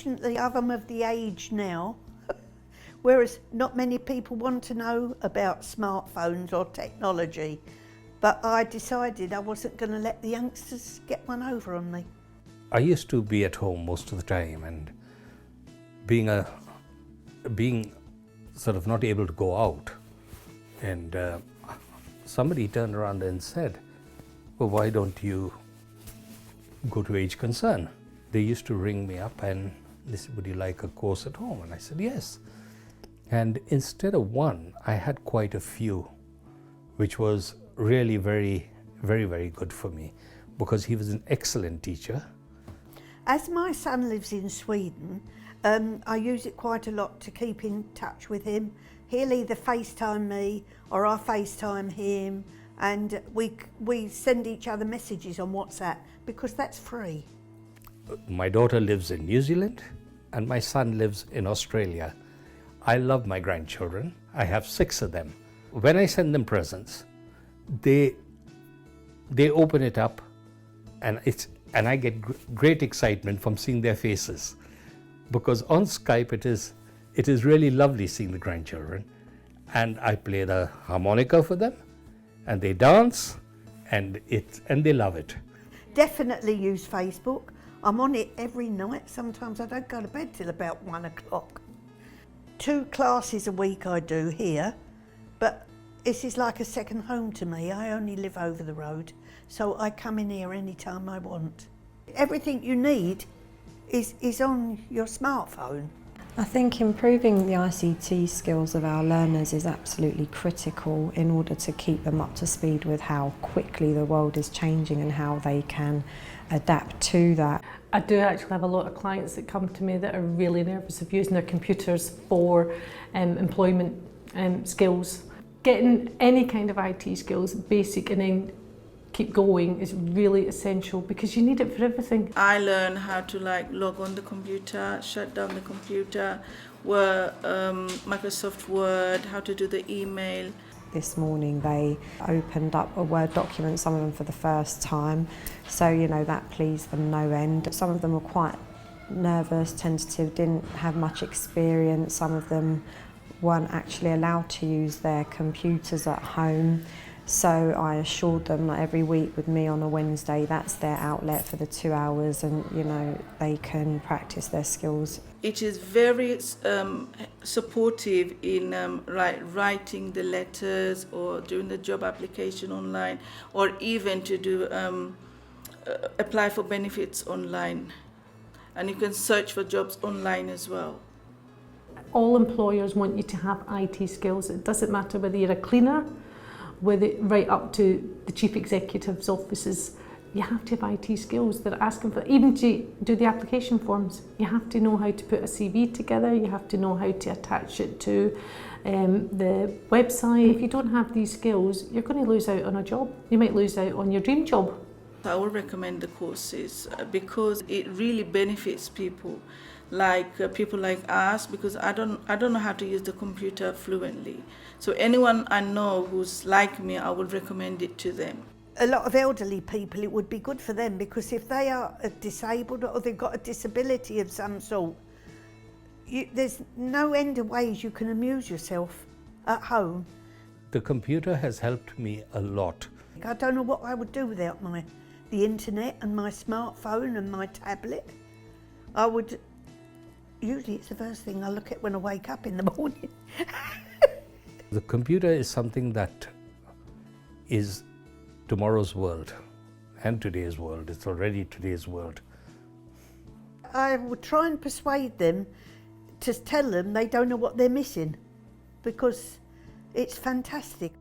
unfortunately, I'm of the age now, whereas not many people want to know about smartphones or technology. But I decided I wasn't going to let the youngsters get one over on me. I used to be at home most of the time, and being sort of not able to go out, and somebody turned around and said, well, why don't you go to Age Concern? They used to ring me up and they said, would you like a course at home? And I said, yes. And instead of one, I had quite a few, which was really very, very good for me, because he was an excellent teacher. As my son lives in Sweden, I use it quite a lot to keep in touch with him. He'll either FaceTime me or I FaceTime him, and we send each other messages on WhatsApp because that's free. My daughter lives in New Zealand and my son lives in Australia. I love my grandchildren. I have 6 of them. When I send them presents, they open it up, and I get great excitement from seeing their faces, because on Skype it is really lovely seeing the grandchildren, and I play the harmonica for them, and they dance, and they love it. Definitely use Facebook. I'm on it every night. Sometimes I don't go to bed till about 1 o'clock. 2 classes a week I do here, but this is like a second home to me. I only live over the road, so I come in here anytime I want. Everything you need is on your smartphone. I think improving the ICT skills of our learners is absolutely critical in order to keep them up to speed with how quickly the world is changing and how they can adapt to that. I do actually have a lot of clients that come to me that are really nervous of using their computers for employment skills. Getting any kind of IT skills, basic, and then keep going is really essential, because you need it for everything. I learned how to log on the computer, shut down the computer, Microsoft Word, how to do the email. This morning they opened up a Word document, some of them for the first time, so that pleased them no end. Some of them were quite nervous, tentative, didn't have much experience. Some of them weren't actually allowed to use their computers at home. So I assured them that every week with me on a Wednesday, that's their outlet for the 2 hours, and they can practice their skills. It is very supportive in writing the letters or doing the job application online, or even to do apply for benefits online. And you can search for jobs online as well. All employers want you to have IT skills. It doesn't matter whether you're a cleaner, right up to the chief executive's offices. You have to have IT skills. They're asking for, even to do the application forms, you have to know how to put a CV together, you have to know how to attach it to the website. If you don't have these skills, you're going to lose out on a job. You might lose out on your dream job. I would recommend the courses because it really benefits people. People like us, because I don't know how to use the computer fluently. So anyone I know who's like me, I would recommend it to them. A lot of elderly people, it would be good for them, because if they are disabled or they've got a disability of some sort, there's no end of ways you can amuse yourself at home. The computer has helped me a lot. I don't know what I would do without the internet and my smartphone and my tablet. Usually it's the first thing I look at when I wake up in the morning. The computer is something that is tomorrow's world and today's world. It's already today's world. I would try and persuade them to tell them they don't know what they're missing, because it's fantastic.